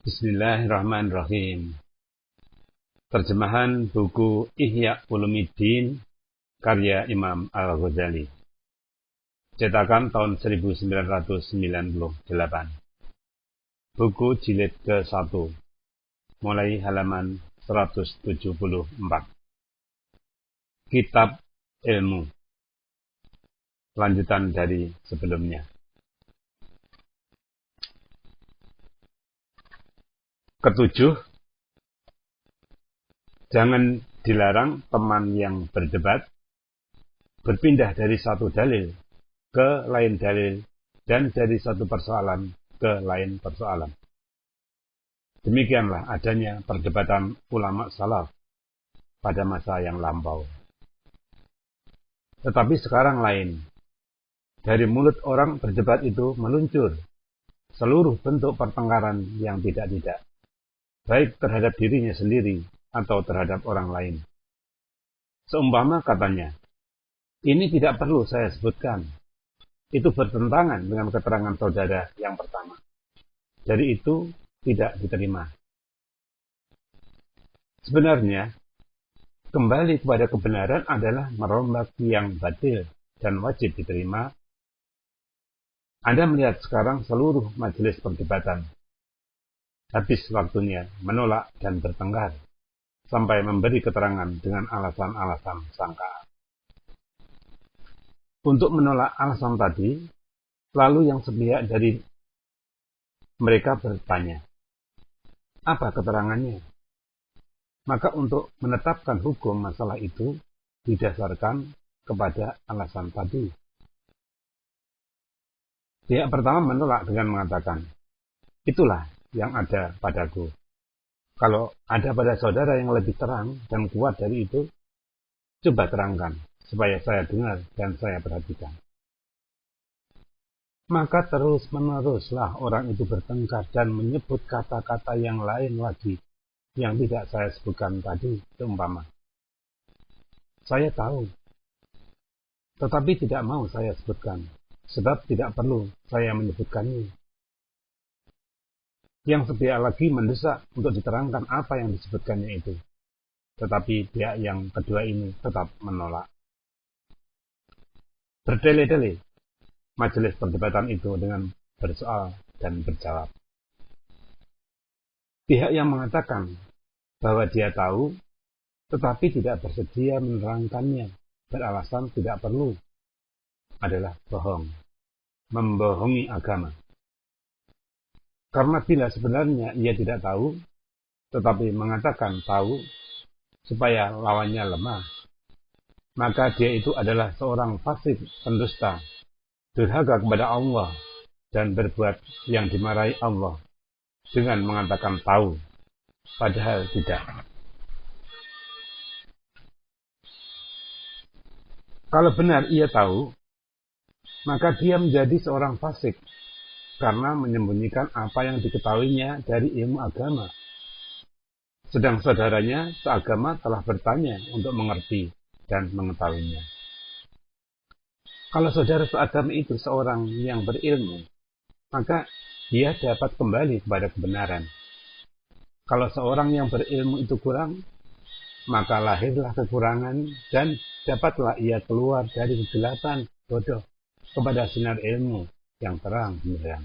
Bismillahirrahmanirrahim. Terjemahan buku Ihya Ulumuddin karya Imam Al-Ghazali. Cetakan tahun 1998. Buku jilid ke-1. Mulai halaman 174. Kitab Ilmu. Lanjutan dari sebelumnya. Ketujuh, jangan dilarang teman yang berdebat berpindah dari satu dalil ke lain dalil dan dari satu persoalan ke lain persoalan. Demikianlah adanya perdebatan ulama salaf pada masa yang lampau. Tetapi sekarang lain. Dari mulut orang berdebat itu meluncur seluruh bentuk pertengkaran yang tidak-tidak, baik terhadap dirinya sendiri atau terhadap orang lain. Seumpama katanya, ini tidak perlu saya sebutkan. Itu bertentangan dengan keterangan saudara yang pertama. Jadi itu tidak diterima. Sebenarnya, kembali kepada kebenaran adalah merombak yang batil dan wajib diterima. Anda melihat sekarang seluruh majelis perdebatan habis waktunya menolak dan bertengkar, sampai memberi keterangan dengan alasan-alasan sangkaan. Untuk menolak alasan tadi, lalu yang sepihak dari mereka bertanya, apa keterangannya? Maka untuk menetapkan hukum masalah itu didasarkan kepada alasan tadi. Pihak pertama menolak dengan mengatakan, itulah yang ada padaku. Kalau ada pada saudara yang lebih terang dan kuat dari itu, coba terangkan, supaya saya dengar dan saya perhatikan. Maka terus-meneruslah orang itu bertengkar dan menyebut kata-kata yang lain lagi, yang tidak saya sebutkan tadi, seumpama. Saya tahu, tetapi tidak mau saya sebutkan, sebab tidak perlu saya menyebutkannya. Yang sepihak lagi mendesak untuk diterangkan apa yang disebutkannya itu. Tetapi pihak yang kedua ini tetap menolak. Bertele-tele majelis perdebatan itu dengan bersoal dan berjawab. Pihak yang mengatakan bahwa dia tahu, tetapi tidak bersedia menerangkannya, beralasan tidak perlu, adalah bohong, membohongi agama. Karena bila sebenarnya ia tidak tahu, tetapi mengatakan tahu, supaya lawannya lemah, maka dia itu adalah seorang fasik pendusta, durhaka kepada Allah, dan berbuat yang dimarahi Allah, dengan mengatakan tahu, padahal tidak. Kalau benar ia tahu, maka dia menjadi seorang fasik, karena menyembunyikan apa yang diketahuinya dari ilmu agama. Sedang saudaranya seagama telah bertanya untuk mengerti dan mengetahuinya. Kalau saudara seagama itu seorang yang berilmu, maka dia dapat kembali kepada kebenaran. Kalau seorang yang berilmu itu kurang, maka lahirlah kekurangan dan dapatlah ia keluar dari kegelapan bodoh kepada sinar ilmu yang terang benderang.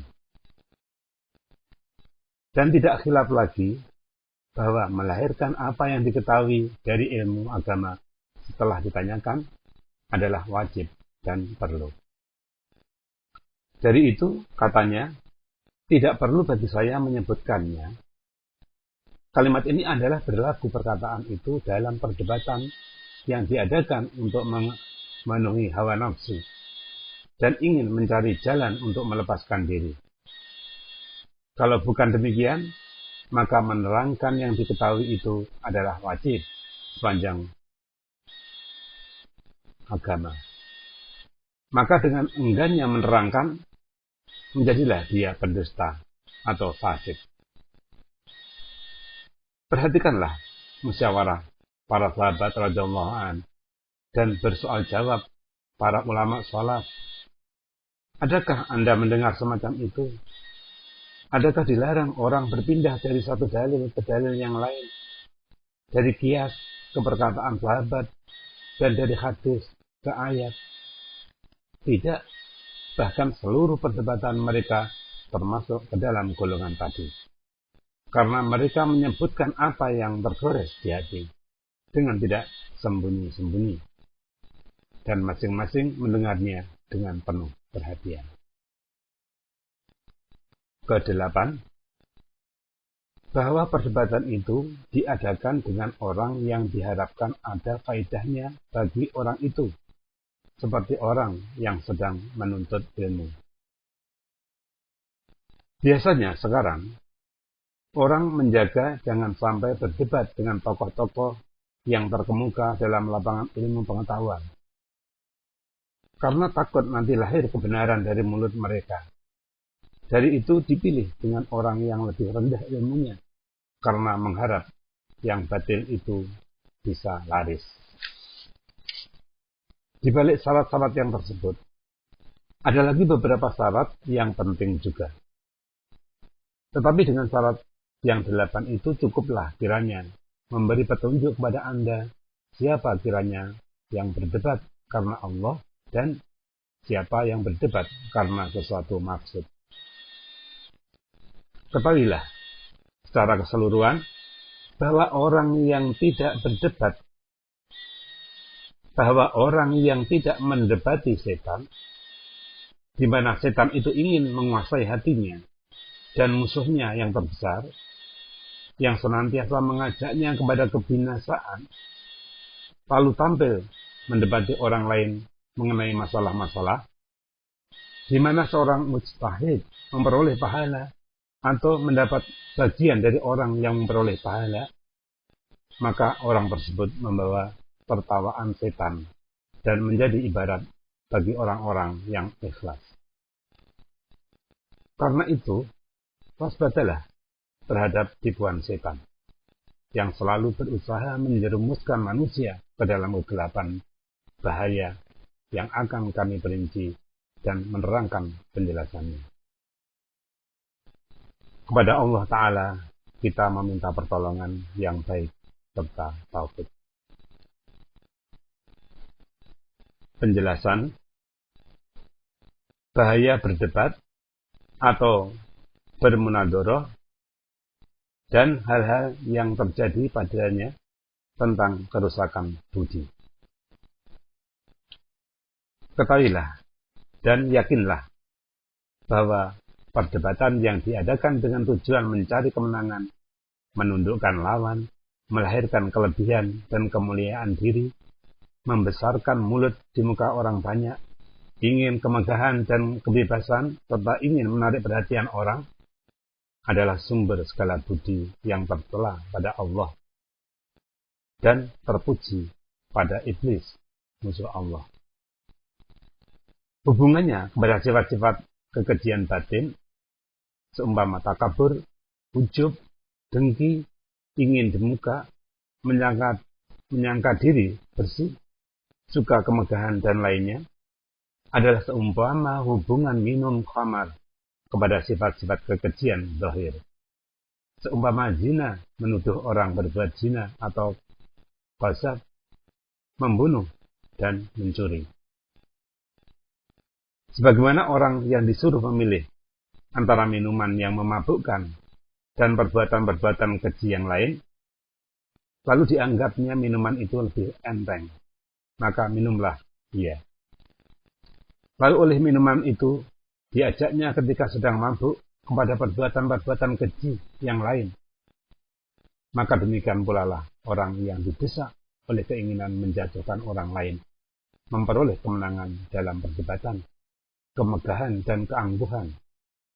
Dan tidak khilaf lagi bahwa melahirkan apa yang diketahui dari ilmu agama setelah ditanyakan adalah wajib dan perlu. Dari itu, katanya, tidak perlu bagi saya menyebutkannya. Kalimat ini adalah berlaku perkataan itu dalam perdebatan yang diadakan untuk memenuhi hawa nafsu dan ingin mencari jalan untuk melepaskan diri. Kalau bukan demikian, maka menerangkan yang diketahui itu adalah wajib sepanjang agama. Maka dengan enggannya menerangkan, menjadilah dia pendusta atau fasik. Perhatikanlah musyawarah para sahabat radhiyallahu anhu dan bersoal jawab para ulama salaf. Adakah Anda mendengar semacam itu? Adakah dilarang orang berpindah dari satu dalil ke dalil yang lain, dari qiyas ke perkataan sahabat, dan dari hadis ke ayat? Tidak, bahkan seluruh perdebatan mereka termasuk ke dalam golongan tadi. Karena mereka menyebutkan apa yang tergores di hati dengan tidak sembunyi-sembunyi, dan masing-masing mendengarnya dengan penuh perhatian. Kedelapan, bahwa perdebatan itu diadakan dengan orang yang diharapkan ada faedahnya bagi orang itu, seperti orang yang sedang menuntut ilmu. Biasanya sekarang, orang menjaga jangan sampai berdebat dengan tokoh-tokoh yang terkemuka dalam lapangan ilmu pengetahuan, karena takut nanti lahir kebenaran dari mulut mereka. Dari itu dipilih dengan orang yang lebih rendah ilmunya, karena mengharap yang batil itu bisa laris. Di balik syarat-syarat yang tersebut, ada lagi beberapa syarat yang penting juga. Tetapi dengan syarat yang 8 itu cukuplah kiranya memberi petunjuk kepada Anda siapa kiranya yang berdebat karena Allah dan siapa yang berdebat karena sesuatu maksud. Ketahuilah secara keseluruhan bahwa orang yang tidak berdebat, bahwa orang yang tidak mendebati setan, di mana setan itu ingin menguasai hatinya, dan musuhnya yang terbesar, yang senantiasa mengajaknya kepada kebinasaan, lalu tampil mendebati orang lain mengenai masalah-masalah, di mana seorang mujtahid memperoleh pahala atau mendapat bagian dari orang yang memperoleh pahala, maka orang tersebut membawa tertawaan setan dan menjadi ibarat bagi orang-orang yang ikhlas. Karena itu, waspadalah terhadap tipuan setan yang selalu berusaha menjerumuskan manusia ke dalam kegelapan bahaya yang akan kami perinci dan menerangkan penjelasannya. Kepada Allah Ta'ala kita meminta pertolongan yang baik serta taufik. Penjelasan bahaya berdebat atau bermunadoroh dan hal-hal yang terjadi padanya tentang kerusakan budi. Ketahuilah dan yakinlah bahwa perdebatan yang diadakan dengan tujuan mencari kemenangan, menundukkan lawan, melahirkan kelebihan dan kemuliaan diri, membesarkan mulut di muka orang banyak, ingin kemegahan dan kebebasan, serta ingin menarik perhatian orang, adalah sumber segala budi yang tercela pada Allah dan terpuji pada iblis, musuh Allah. Hubungannya kepada sifat-sifat kekejian batin, seumpama takabur, ujub, dengki, ingin dimuka, menyangka diri bersih, suka kemegahan dan lainnya, adalah seumpama hubungan minum khamar kepada sifat-sifat kekejian zahir. Seumpama zina menuduh orang berbuat zina atau qazaf, membunuh dan mencuri. Sebagaimana orang yang disuruh memilih antara minuman yang memabukkan dan perbuatan-perbuatan keji yang lain, lalu dianggapnya minuman itu lebih enteng, maka minumlah ia. Lalu oleh minuman itu diajaknya ketika sedang mabuk kepada perbuatan-perbuatan keji yang lain. Maka demikian pula lah orang yang didesak oleh keinginan menjatuhkan orang lain, memperoleh kemenangan dalam perdebatan, kemegahan dan keangkuhan,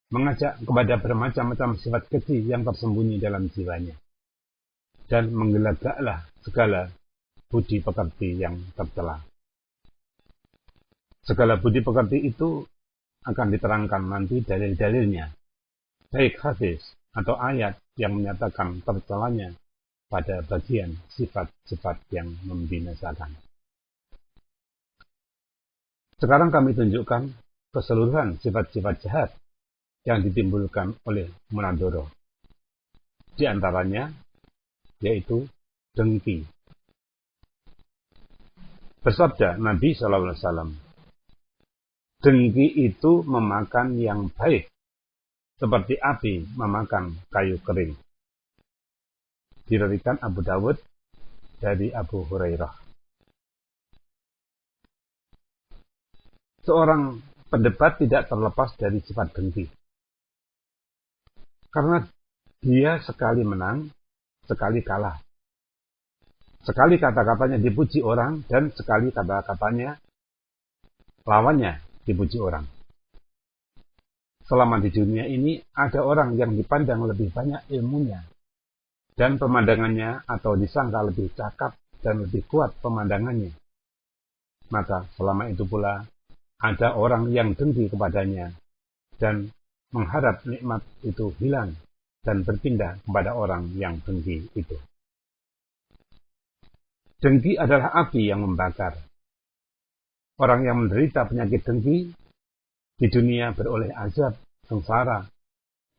mengajak kepada bermacam-macam sifat keji yang tersembunyi dalam jiwanya, dan menggelagaklah segala budi pekerti yang tercela. Segala budi pekerti itu akan diterangkan nanti dalil-dalilnya, baik hadis atau ayat yang menyatakan tercelanya pada bagian sifat-sifat yang membinasakan. Sekarang kami tunjukkan keseluruhan sifat-sifat jahat yang ditimbulkan oleh munadharah. Di antaranya yaitu dengki. Bersabda Nabi SAW, dengki itu memakan yang baik, seperti api memakan kayu kering. Diriwayatkan Abu Dawud dari Abu Hurairah. Seorang pendebat tidak terlepas dari sifat dengki. Karena dia sekali menang, sekali kalah. Sekali kata-katanya dipuji orang, dan sekali kata-katanya lawannya dipuji orang. Selama di dunia ini, ada orang yang dipandang lebih banyak ilmunya dan pemandangannya, atau disangka lebih cakap dan lebih kuat pemandangannya. Maka selama itu pula, ada orang yang dengki kepadanya dan mengharap nikmat itu hilang dan berpindah kepada orang yang dengki itu. Dengki adalah api yang membakar. Orang yang menderita penyakit dengki di dunia beroleh azab, sengsara,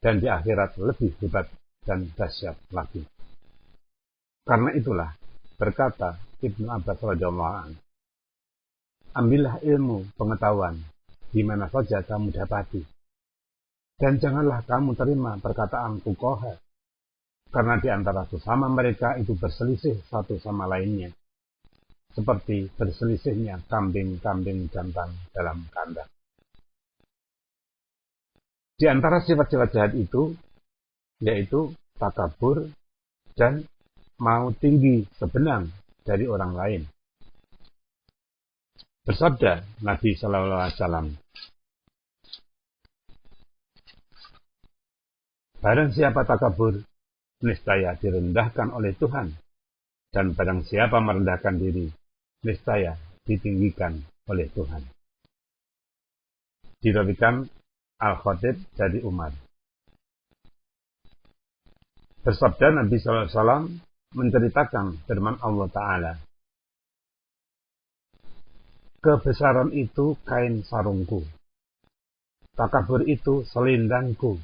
dan di akhirat lebih hebat dan dahsyat lagi. Karena itulah berkata Ibnu Abbas radhiyallahu anhu, ambillah ilmu pengetahuan di mana saja kamu dapati, dan janganlah kamu terima perkataan fuqaha, karena di antara sesama mereka itu berselisih satu sama lainnya, seperti berselisihnya kambing-kambing jantan dalam kandang. Di antara sifat-sifat jahat itu, yaitu takabur dan mau tinggi sebenang dari orang lain. Bersabda Nabi Sallallahu Alaihi Wasallam, barang siapa takabur, niscaya direndahkan oleh Tuhan, dan barang siapa merendahkan diri, niscaya ditinggikan oleh Tuhan. Diriwayatkan Al-Khatib dari Umar. Bersabda Nabi SAW menceritakan firman Allah Ta'ala, kebesaran itu kain sarungku, takabur itu selendangku.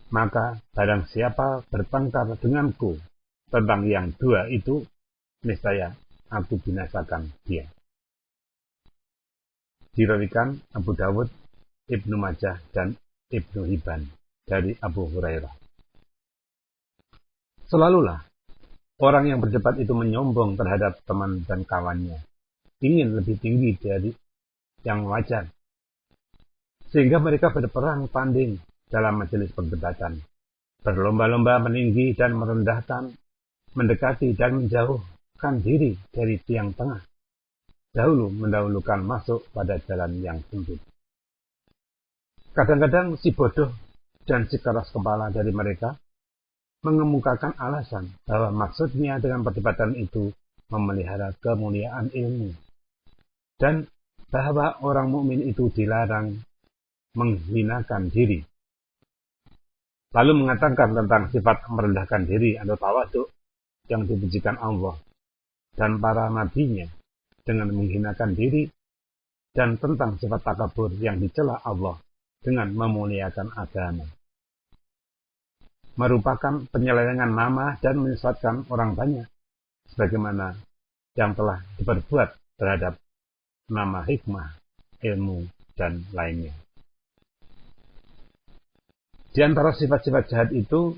Maka barang siapa bertengkar denganku tentang yang dua itu, niscaya aku binasakan dia. Diriwayatkan Abu Dawud, Ibnu Majah, dan Ibnu Hibban dari Abu Hurairah. Selalulah orang yang berdebat itu menyombong terhadap teman dan kawannya, ingin lebih tinggi dari yang wajar, sehingga mereka berperang tanding dalam majelis perdebatan, berlomba-lomba meninggi dan merendahkan, mendekati dan menjauhkan diri dari tiang tengah, mendahulukan masuk pada jalan yang sempit. Kadang-kadang si bodoh dan si keras kepala dari mereka mengemukakan alasan bahwa maksudnya dengan perdebatan itu memelihara kemuliaan ilmu, dan bahwa orang mukmin itu dilarang menghinakan diri. Lalu mengatakan tentang sifat merendahkan diri atau tawadhu yang dipujikan Allah dan para nabinya dengan menghinakan diri, dan tentang sifat takabur yang dicela Allah dengan memuliakan agama, merupakan penyelewengan nama dan menyesatkan orang banyak, sebagaimana yang telah diperbuat terhadap nama hikmah, ilmu, dan lainnya. Di antara sifat-sifat jahat itu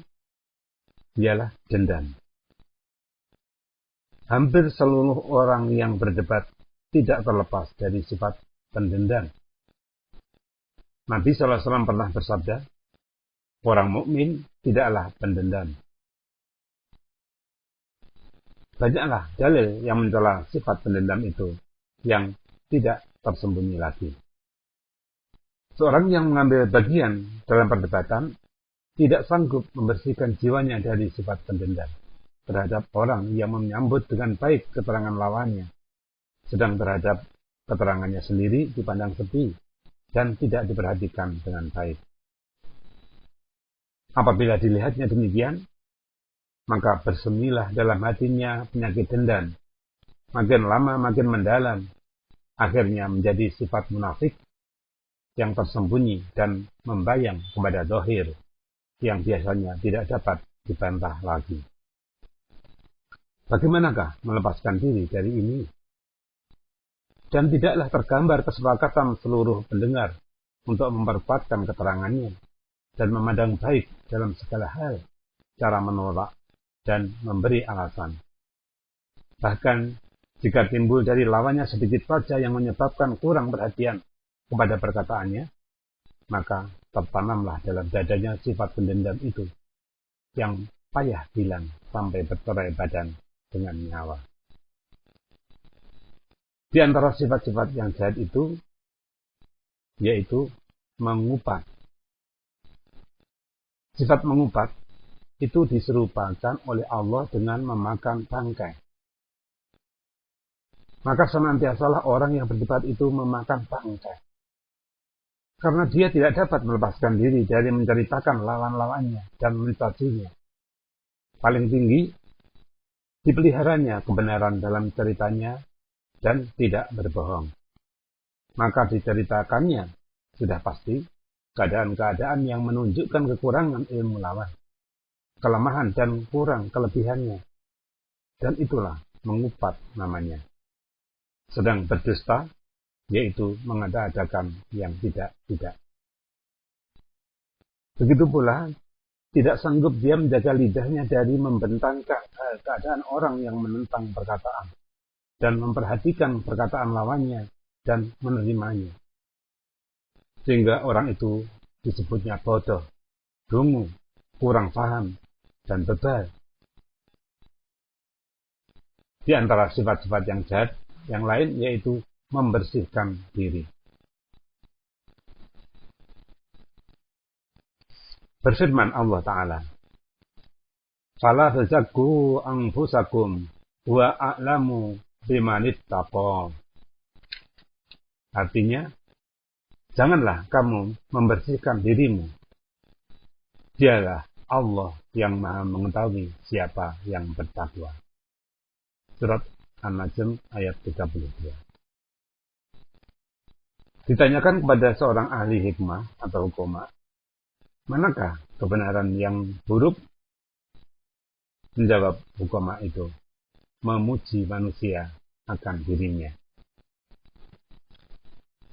ialah dendam. Hampir seluruh orang yang berdebat tidak terlepas dari sifat pendendam. Nabi SAW pernah bersabda, orang mukmin tidaklah pendendam. Banyaklah dalil yang mencela sifat pendendam itu yang tidak tersembunyi lagi. Seorang yang mengambil bagian dalam perdebatan tidak sanggup membersihkan jiwanya dari sifat pendendam terhadap orang yang menyambut dengan baik keterangan lawannya, sedang terhadap keterangannya sendiri dipandang sepi dan tidak diperhatikan dengan baik. Apabila dilihatnya demikian, maka bersemilah dalam hatinya penyakit dendam, makin lama makin mendalam, akhirnya menjadi sifat munafik, yang tersembunyi dan membayang kepada zahir yang biasanya tidak dapat dibantah lagi. Bagaimanakah melepaskan diri dari ini? Dan tidaklah tergambar kesepakatan seluruh pendengar untuk memperkuatkan keterangannya dan memandang baik dalam segala hal, cara menolak dan memberi alasan. Bahkan jika timbul dari lawannya sedikit saja yang menyebabkan kurang perhatian kepada perkataannya, maka tertanamlah dalam dadanya sifat pendendam itu yang payah hilang sampai bercerai badan dengan nyawa. Di antara sifat-sifat yang jahat itu, yaitu mengupat. Sifat mengupat itu diserupakan oleh Allah dengan memakan bangkai. Maka senantiasalah orang yang berdebat itu memakan bangkai. Karena dia tidak dapat melepaskan diri dari menceritakan lawan-lawannya dan mencacinya. Paling tinggi, dipeliharanya kebenaran dalam ceritanya dan tidak berbohong. Maka diceritakannya sudah pasti keadaan-keadaan yang menunjukkan kekurangan ilmu lawan, kelemahan dan kurang kelebihannya. Dan itulah mengupat namanya. Sedang berdusta, yaitu mengada-adakan yang tidak-tidak. Begitu pula, tidak sanggup dia menjaga lidahnya dari membentangkan keadaan orang yang menentang perkataan, dan memperhatikan perkataan lawannya dan menerimanya. Sehingga orang itu disebutnya bodoh, dungu, kurang paham, dan bebal. Di antara sifat-sifat yang jahat, yang lain yaitu membersihkan diri. Berfirman Allah Ta'ala, "Fala tazakku anfusakum wa a'lamu bimanittaqa." Artinya, janganlah kamu membersihkan dirimu. Dialah Allah yang Maha mengetahui siapa yang bertakwa. Surat An-Najm ayat 32. Ditanyakan kepada seorang ahli hikmah atau hukama, manakah kebenaran yang buruk? Menjawab hukama itu, memuji manusia akan dirinya.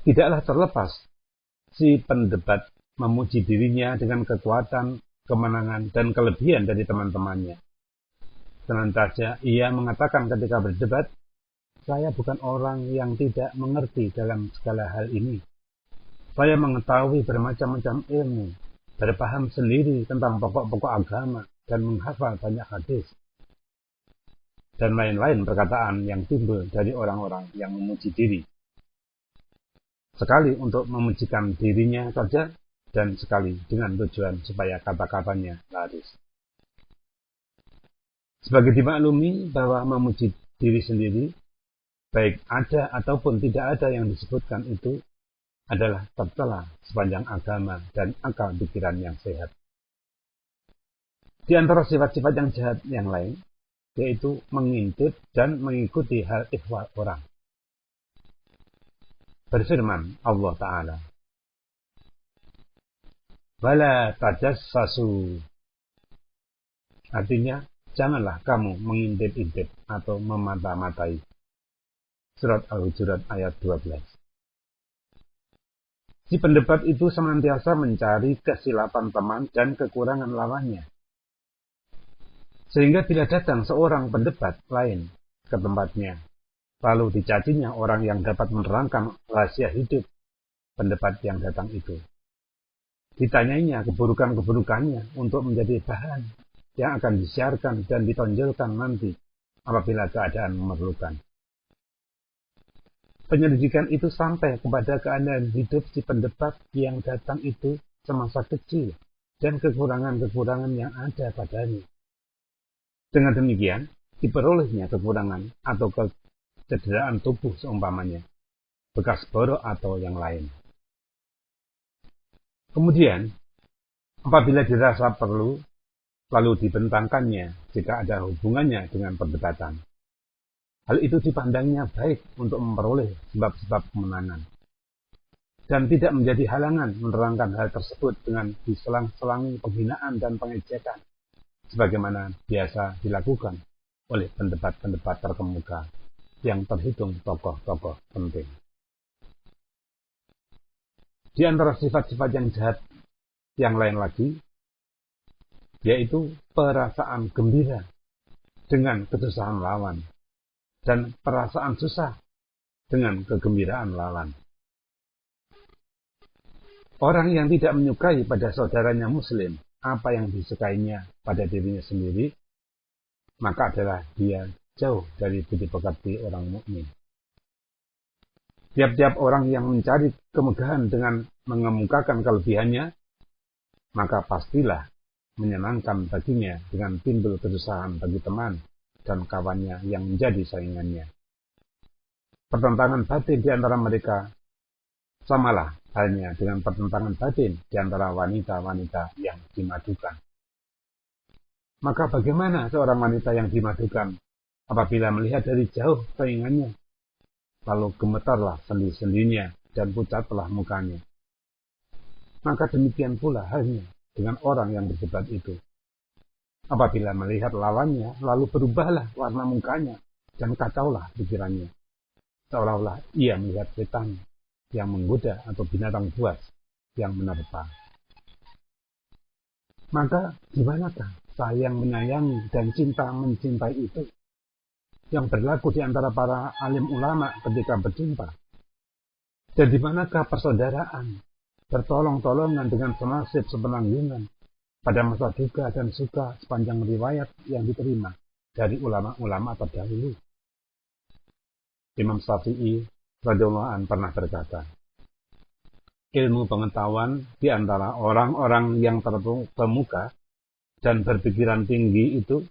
Tidaklah terlepas si pendebat memuji dirinya dengan kekuatan, kemenangan, dan kelebihan dari teman-temannya. Senantiasa ia mengatakan ketika berdebat, "Saya bukan orang yang tidak mengerti dalam segala hal ini. Saya mengetahui bermacam-macam ilmu, berpaham sendiri tentang pokok-pokok agama, dan menghafal banyak hadis." Dan lain-lain perkataan yang timbul dari orang-orang yang memuji diri. Sekali untuk memujikan dirinya saja, dan sekali dengan tujuan supaya kata-katanya laris. Sebagai dimaklumi bahwa memuji diri sendiri, baik ada ataupun tidak ada yang disebutkan itu, adalah tercela sepanjang agama dan akal pikiran yang sehat. Di antara sifat-sifat yang jahat yang lain, yaitu mengintip dan mengikuti hal ihwal orang. Berfirman Allah Ta'ala, "Wala tajassasu." Artinya, janganlah kamu mengintip-intip atau memata-matai. Surat Al-Hujurat ayat 12. Si pendebat itu senantiasa mencari kesilapan teman dan kekurangan lawannya. Sehingga bila datang seorang pendebat lain ke tempatnya, lalu dicacinya orang yang dapat menerangkan rahasia hidup pendebat yang datang itu. Ditanyainya keburukan-keburukannya untuk menjadi bahan yang akan disiarkan dan ditonjolkan nanti apabila keadaan memerlukan. Penyelidikan itu sampai kepada keadaan hidup si pendebat yang datang itu semasa kecil dan kekurangan-kekurangan yang ada padanya. Dengan demikian, diperolehnya kekurangan atau kecederaan tubuh seumpamanya, bekas borok atau yang lain. Kemudian, apabila dirasa perlu, lalu dibentangkannya jika ada hubungannya dengan perdebatan. Hal itu dipandangnya baik untuk memperoleh sebab-sebab kemenangan. dan tidak menjadi halangan menerangkan hal tersebut dengan diselang-selangi penghinaan dan pengecekan, sebagaimana biasa dilakukan oleh pendebat-pendebat terkemuka yang terhitung tokoh-tokoh penting. Di antara sifat-sifat yang jahat yang lain lagi, yaitu perasaan gembira dengan kesusahan lawan dan perasaan susah dengan kegembiraan lawan. Orang yang tidak menyukai pada saudaranya muslim apa yang disukainya pada dirinya sendiri, maka adalah dia jauh dari budi pekerti orang mukmin. Tiap-tiap orang yang mencari kemegahan dengan mengemukakan kelebihannya, maka pastilah menyenangkan baginya dengan timbul kesusahan bagi teman dan kawannya yang menjadi saingannya. Pertentangan batin di antara mereka samalah halnya dengan pertentangan batin di antara wanita-wanita yang dimadukan. Maka bagaimana seorang wanita yang dimadukan apabila melihat dari jauh saingannya, lalu gemetarlah sendi-sendinya dan pucatlah mukanya. Maka demikian pula halnya dengan orang yang berdebat itu. Apabila melihat lawannya, lalu berubahlah warna mukanya dan kacaulah pikirannya, seolah-olah ia melihat setan yang menggoda atau binatang buas yang menerpa. Maka dimanakah sayang menyayangi dan cinta mencintai itu yang berlaku di antara para alim ulama ketika berjumpa? Dan dimanakah persaudaraan, bertolong-tolongan dengan senasib sepenanggungan pada masa duka dan suka sepanjang riwayat yang diterima dari ulama-ulama terdahulu? Imam Syafi'i radhiyallahu anhu pernah berkata, ilmu pengetahuan di antara orang-orang yang terkemuka dan berpikiran tinggi itu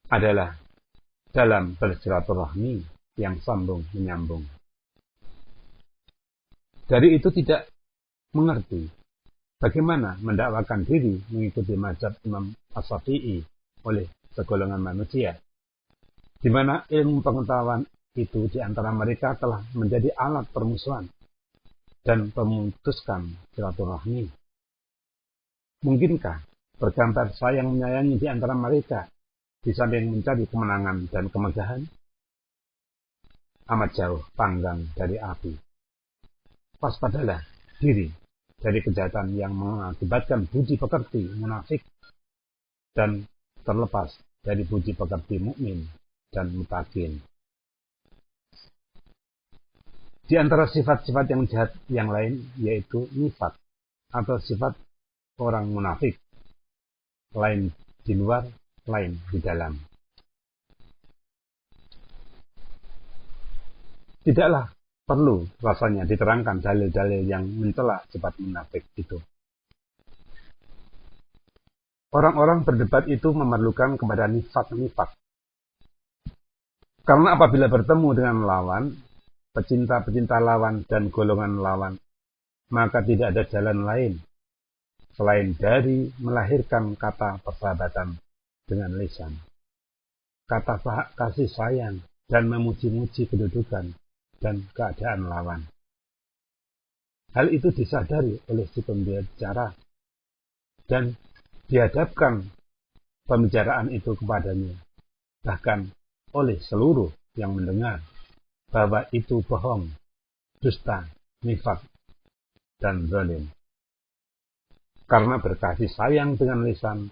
adalah dalam bersilaturahmi yang sambung menyambung. Dari itu tidak mengerti bagaimana mendakwakan diri mengikuti mazhab Imam Syafi'i oleh segolongan manusia, di mana ilmu pengetahuan itu di antara mereka telah menjadi alat permusuhan dan memutuskan silaturahmi. Mungkinkah bergambar sayang menyayangi di antara mereka di samping mencari kemenangan dan kemegahan? Amat jauh panggang dari api. Waspadalah diri dari kejahatan yang mengakibatkan budi pekerti munafik dan terlepas dari budi pekerti mukmin dan mutakin. Di antara sifat-sifat yang jahat yang lain yaitu nifaq atau sifat orang munafik, lain di luar, lain di dalam. Tidaklah perlu rasanya diterangkan dalil-dalil yang mencela sifat munafik itu. Orang-orang berdebat itu memerlukan kepada nifaq. Karena apabila bertemu dengan lawan, pecinta-pecinta lawan dan golongan lawan, maka tidak ada jalan lain selain dari melahirkan kata persahabatan dengan lisan, kata kasih sayang dan memuji-muji kedudukan dan keadaan lawan. Hal itu disadari oleh si pembicara dan dihadapkan pembicaraan itu kepadanya, bahkan oleh seluruh yang mendengar, bahwa itu bohong, dusta, nifaq, dan zalim. Karena berkasih sayang dengan lisan,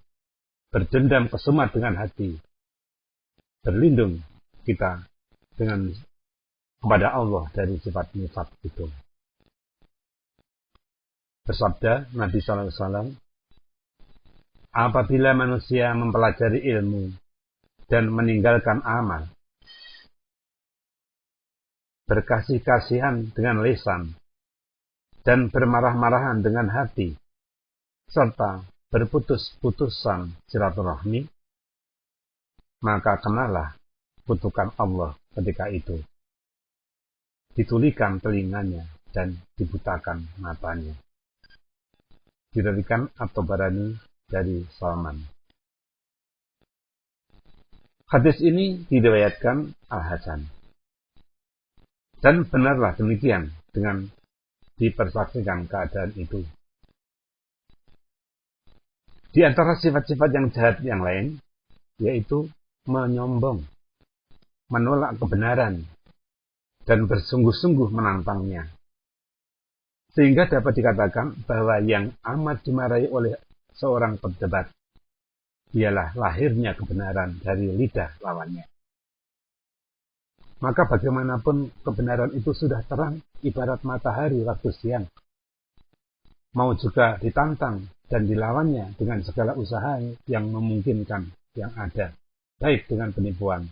berdendam kesumat dengan hati, berlindung kita kepada Allah dari sifat nifaq itu. Bersabda Nabi SAW, apabila manusia mempelajari ilmu dan meninggalkan amal, berkasih-kasihan dengan lisan, dan bermarah-marahan dengan hati, serta berputus-putusan silaturahmi, maka kenalah kutukan Allah ketika itu. Ditulikan telinganya dan dibutakan matanya. Diriwayatkan At-Tabarani dari Salman. Hadis ini diriwayatkan Al-Hasan. Dan benarlah demikian dengan dipersaksikan keadaan itu. Di antara sifat-sifat yang jahat yang lain, yaitu menyombong, menolak kebenaran, dan bersungguh-sungguh menantangnya. Sehingga dapat dikatakan bahwa yang amat dimarahi oleh seorang pendebat ialah lahirnya kebenaran dari lidah lawannya. Maka bagaimanapun kebenaran itu sudah terang ibarat matahari waktu siang, mau juga ditantang dan dilawannya dengan segala usaha yang memungkinkan yang ada, baik dengan penipuan,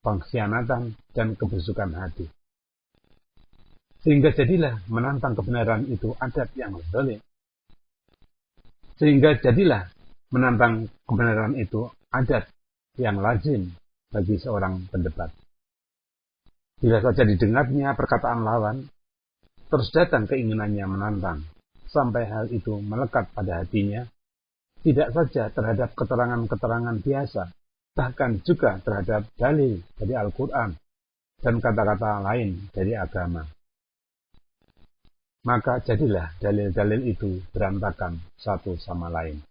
pengkhianatan, dan kebusukan hati. Sehingga jadilah menantang kebenaran itu adat yang zalim. Sehingga jadilah menantang kebenaran itu adat yang lazim bagi seorang pendebat. Bila saja didengarnya perkataan lawan, terus datang keinginannya menantang, sampai hal itu melekat pada hatinya, tidak saja terhadap keterangan-keterangan biasa, bahkan juga terhadap dalil dari Al-Quran dan kata-kata lain dari agama. Maka jadilah dalil-dalil itu berantakan satu sama lain.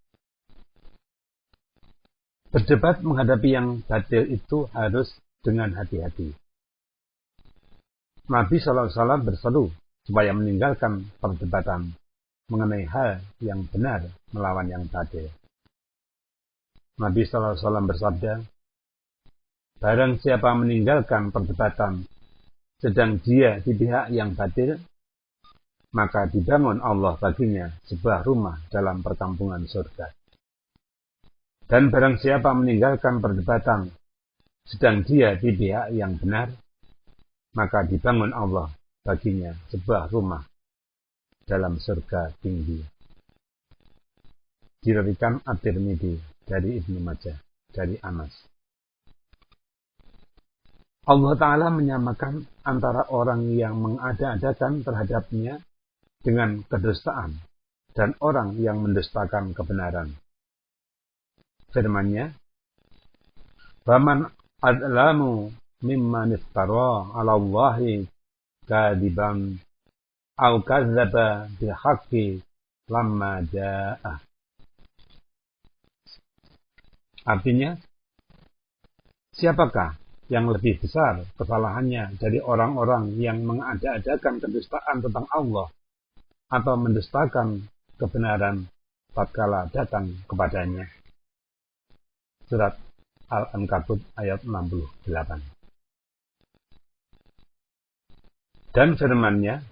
Berdebat menghadapi yang batil itu harus dengan hati-hati. Nabi SAW berseru supaya meninggalkan perdebatan mengenai hal yang benar melawan yang batil. Nabi SAW bersabda, "Barang siapa meninggalkan perdebatan sedang dia di pihak yang batil, maka dibangun Allah baginya sebuah rumah dalam perkampungan surga. Dan barang siapa meninggalkan perdebatan sedang dia di pihak yang benar, maka dibangun Allah baginya sebuah rumah dalam surga tinggi." Diriwayatkan At-Tirmidzi dari Ibnu Majah dari Anas. Allah Ta'ala menyamakan antara orang yang mengada-adakan terhadapnya dengan kedustaan dan orang yang mendustakan kebenaran. Firman-Nya, "Faman adlamu mimman iftara 'ala Allahi kadiban aw kadzdzaba bil haqqi lamma ja'ah." Artinya, siapakah yang lebih besar kesalahannya dari orang-orang yang mengada-adakan kedustaan tentang Allah atau mendustakan kebenaran tatkala datang kepadanya? Surat Al-Ankabut ayat 68. Dan firman-Nya,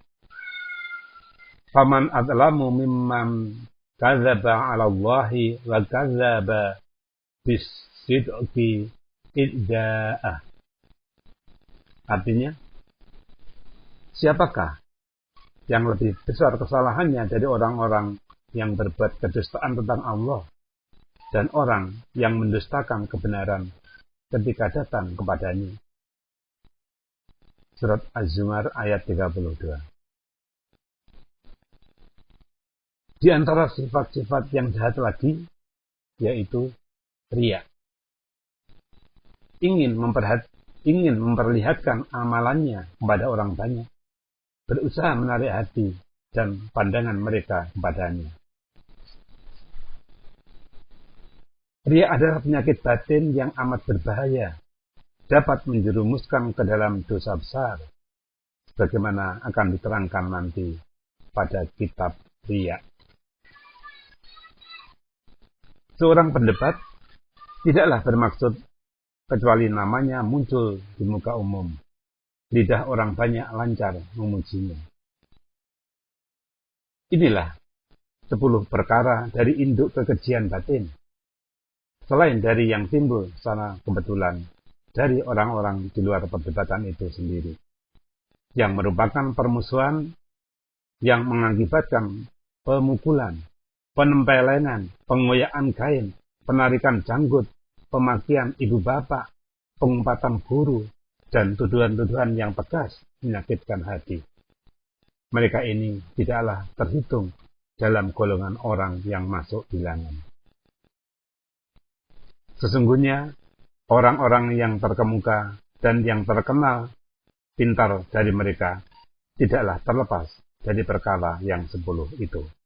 "Faman adlamu mimman kadzdzaba 'ala Allahi wa kadzdzaba bis-sidqi idza'ah." Artinya, siapakah yang lebih besar kesalahannya dari orang-orang yang berbuat kedustaan tentang Allah dan orang yang mendustakan kebenaran ketika datang kepadanya? Surat Az-Zumar ayat 32. Di antara sifat-sifat yang jahat lagi, yaitu riya. Ingin memperlihatkan amalannya kepada orang banyak, berusaha menarik hati dan pandangan mereka kepadanya. Riya adalah penyakit batin yang amat berbahaya, dapat menjerumuskan ke dalam dosa besar, sebagaimana akan diterangkan nanti pada kitab Riya. Seorang pendebat tidaklah bermaksud kecuali namanya muncul di muka umum, lidah orang banyak lancar memujinya. Inilah 10 perkara dari induk kekejian batin, selain dari yang timbul secara kebetulan dari orang-orang di luar perdebatan itu sendiri, yang merupakan permusuhan yang mengakibatkan pemukulan, penempelengan, pengoyakan kain, penarikan janggut, pemakian ibu bapak, pengumpatan guru, dan tuduhan-tuduhan yang tegas menyakitkan hati. Mereka ini tidaklah terhitung dalam golongan orang yang masuk bilangan. Sesungguhnya, orang-orang yang terkemuka dan yang terkenal pintar dari mereka tidaklah terlepas dari perkara yang 10 itu.